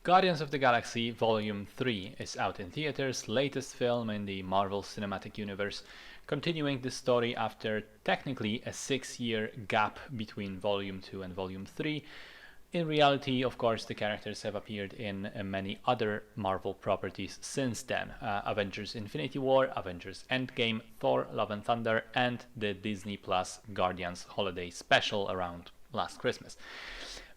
Guardians of the Galaxy Volume 3 is out in theaters, latest film in the Marvel Cinematic Universe, continuing the story after technically a 6-year gap between Volume 2 and Volume 3. In reality, of course, the characters have appeared in many other Marvel properties since then. Avengers Infinity War, Avengers Endgame, Thor Love and Thunder, and the Disney Plus Guardians Holiday Special around last Christmas.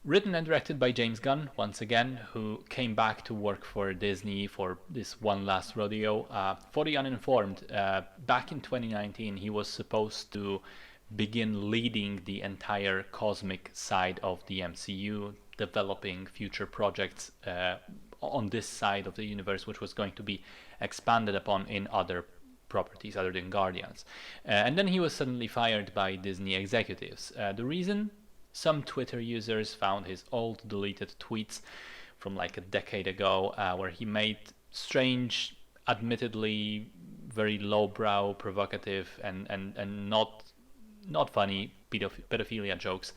Written and directed by James Gunn, once again, who came back to work for Disney for this one last rodeo. For the uninformed, back in 2019, he was supposed to begin leading the entire cosmic side of the MCU, developing future projects on this side of the universe, which was going to be expanded upon in other properties other than Guardians. And then he was suddenly fired by Disney executives. The reason? Some Twitter users found his old deleted tweets from like a decade ago, where he made strange, admittedly very lowbrow, provocative, and not funny pedophilia jokes,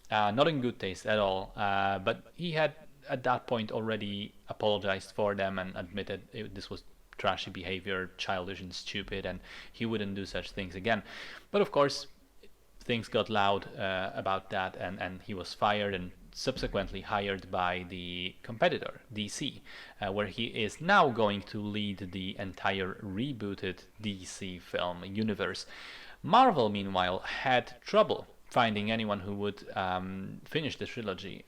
not in good taste at all. But he had at that point already apologized for them and admitted this was trashy behavior, childish and stupid, and he wouldn't do such things again. But of course, things got loud about that, and he was fired and subsequently hired by the competitor, DC, where he is now going to lead the entire rebooted DC film universe. Marvel, meanwhile, had trouble finding anyone who would finish the trilogy.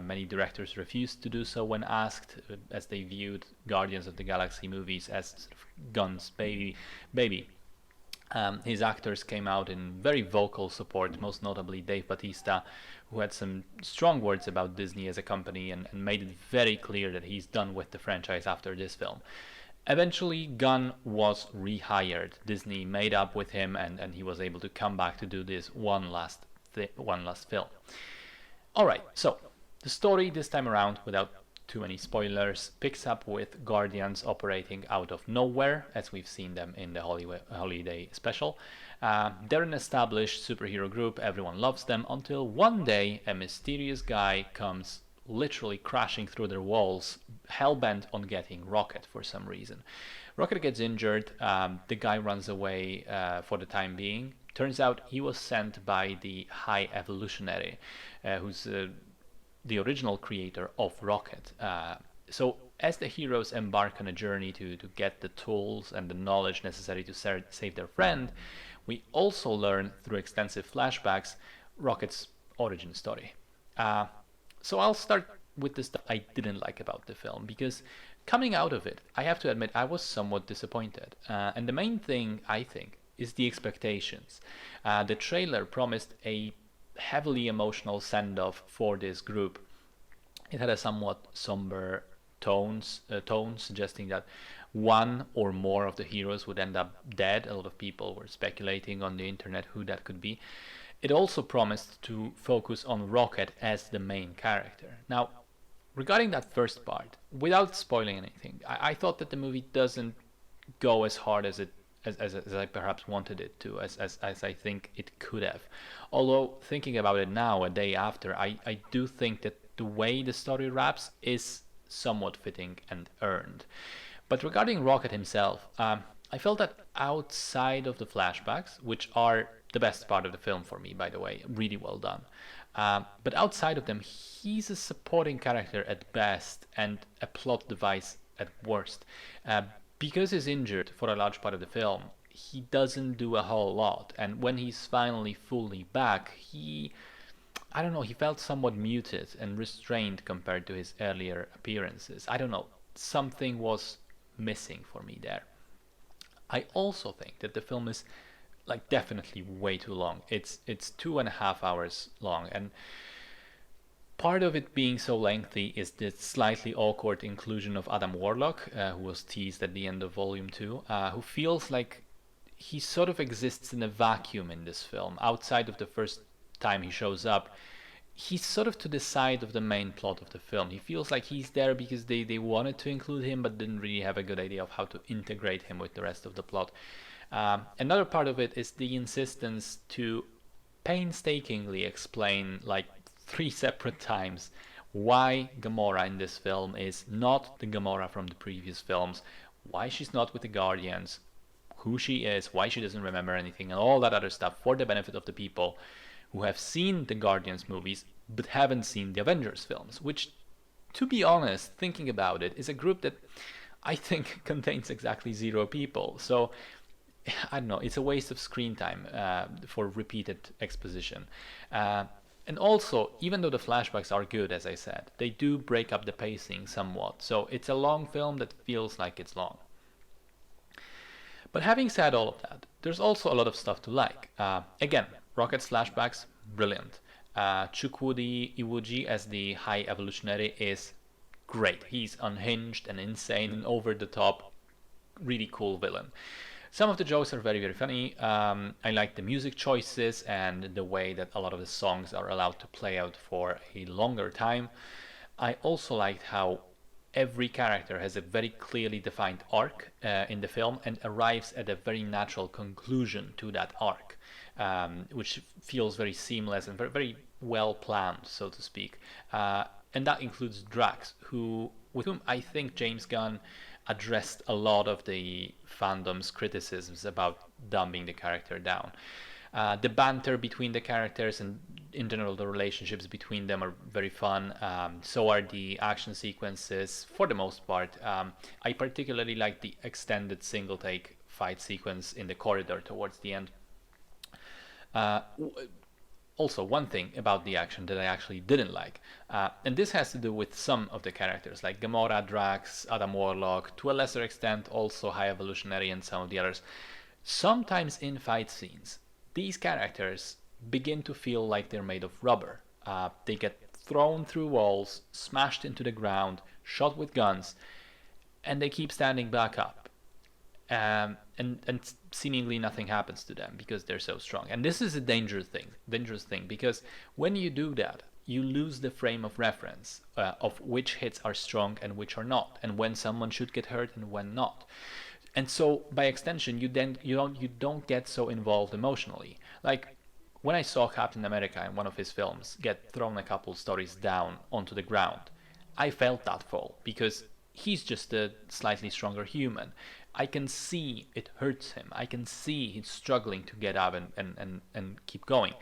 Many directors refused to do so when asked, as they viewed Guardians of the Galaxy movies as sort of Gunn's baby. His actors came out in very vocal support, most notably Dave Bautista, who had some strong words about Disney as a company and made it very clear that he's done with the franchise after this film. Eventually, Gunn was rehired. Disney made up with him, and he was able to come back to do this one last film. Alright, so the story this time around, without too many spoilers, picks up with Guardians operating out of nowhere, as we've seen them in the holiday special. They're an established superhero group, everyone loves them, until one day a mysterious guy comes literally crashing through their walls, hell-bent on getting Rocket for some reason. Rocket gets injured, the guy runs away for the time being. Turns out he was sent by the High Evolutionary, who's the original creator of Rocket. So as the heroes embark on a journey to get the tools and the knowledge necessary to save their friend, we also learn through extensive flashbacks Rocket's origin story. So I'll start with the stuff I didn't like about the film, because coming out of it, I have to admit I was somewhat disappointed. And the main thing, I think, is the expectations. The trailer promised a heavily emotional send-off for this group. It had a somewhat somber tone suggesting that one or more of the heroes would end up dead. A lot of people were speculating on the internet who that could be. It also promised to focus on Rocket as the main character. Now, regarding that first part, without spoiling anything, I thought that the movie doesn't go as hard as I perhaps wanted it to, as I think it could have. Although, thinking about it now, a day after, I do think that the way the story wraps is somewhat fitting and earned. But regarding Rocket himself, I felt that outside of the flashbacks, which are the best part of the film for me, by the way, really well done. But outside of them, he's a supporting character at best and a plot device at worst. Because he's injured for a large part of the film, he doesn't do a whole lot. And when he's finally fully back, he felt somewhat muted and restrained compared to his earlier appearances. I don't know, something was missing for me there. I also think that the film is definitely way too long. It's 2.5 hours long, and part of it being so lengthy is the slightly awkward inclusion of Adam Warlock, who was teased at the end of Volume 2, who feels like he sort of exists in a vacuum in this film. Outside of the first time he shows up, he's sort of to the side of the main plot of the film. He feels like he's there because they wanted to include him but didn't really have a good idea of how to integrate him with the rest of the plot. Another part of it is the insistence to painstakingly explain 3 separate times why Gamora in this film is not the Gamora from the previous films, why she's not with the Guardians, who she is, why she doesn't remember anything, and all that other stuff for the benefit of the people who have seen the Guardians movies but haven't seen the Avengers films, which, to be honest, thinking about it, is a group that I think contains exactly 0 people. So I don't know, it's a waste of screen time for repeated exposition. And also, even though the flashbacks are good, as I said, they do break up the pacing somewhat. So it's a long film that feels like it's long. But having said all of that, there's also a lot of stuff to like. Again, Rocket's flashbacks, brilliant. Chukwudi Iwuji as the High Evolutionary is great. He's unhinged and insane and over the top, really cool villain. Some of the jokes are very, very funny. I like the music choices and the way that a lot of the songs are allowed to play out for a longer time. I also liked how every character has a very clearly defined arc in the film and arrives at a very natural conclusion to that arc, which feels very seamless and very, very well planned, so to speak. And that includes Drax, with whom I think James Gunn addressed a lot of the fandom's criticisms about dumbing the character down. The banter between the characters and in general the relationships between them are very fun. So are the action sequences for the most part. I particularly like the extended single take fight sequence in the corridor towards the end. Uh, Also, one thing about the action that I actually didn't like, and this has to do with some of the characters like Gamora, Drax, Adam Warlock, to a lesser extent also High Evolutionary and some of the others. Sometimes in fight scenes, these characters begin to feel like they're made of rubber. They get thrown through walls, smashed into the ground, shot with guns, and they keep standing back up. And seemingly nothing happens to them because they're so strong. And this is a dangerous thing, because when you do that, you lose the frame of reference of which hits are strong and which are not, and when someone should get hurt and when not. And so, by extension, you don't get so involved emotionally. Like when I saw Captain America in one of his films get thrown a couple stories down onto the ground, I felt that fall because he's just a slightly stronger human. I can see it hurts him. I can see he's struggling to get up and keep going.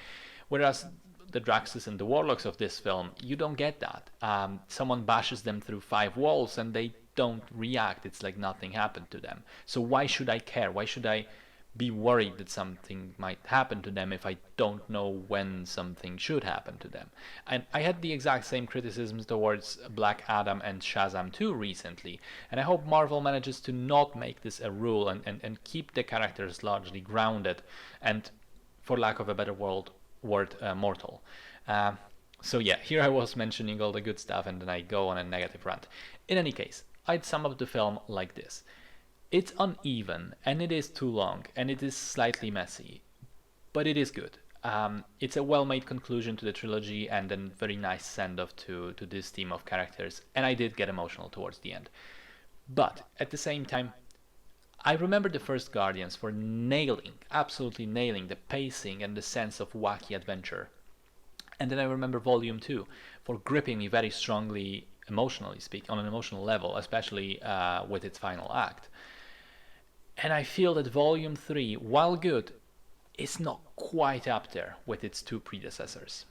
Whereas the Draxes and the Warlocks of this film, you don't get that. Someone bashes them through 5 walls and they don't react. It's like nothing happened to them. So why should I care? Why should I be worried that something might happen to them if I don't know when something should happen to them? And I had the exact same criticisms towards Black Adam and Shazam 2 recently, and I hope Marvel manages to not make this a rule and keep the characters largely grounded and, for lack of a better word, mortal. So yeah, here I was mentioning all the good stuff and then I go on a negative rant. In any case, I'd sum up the film like this. It's uneven, and it is too long, and it is slightly messy, but it is good. It's a well-made conclusion to the trilogy and a very nice send-off to this team of characters, and I did get emotional towards the end. But, at the same time, I remember the first Guardians for absolutely nailing the pacing and the sense of wacky adventure. And then I remember Volume 2 for gripping me very strongly, emotionally speaking, on an emotional level, especially with its final act. And I feel that Volume 3, while good, is not quite up there with its 2 predecessors.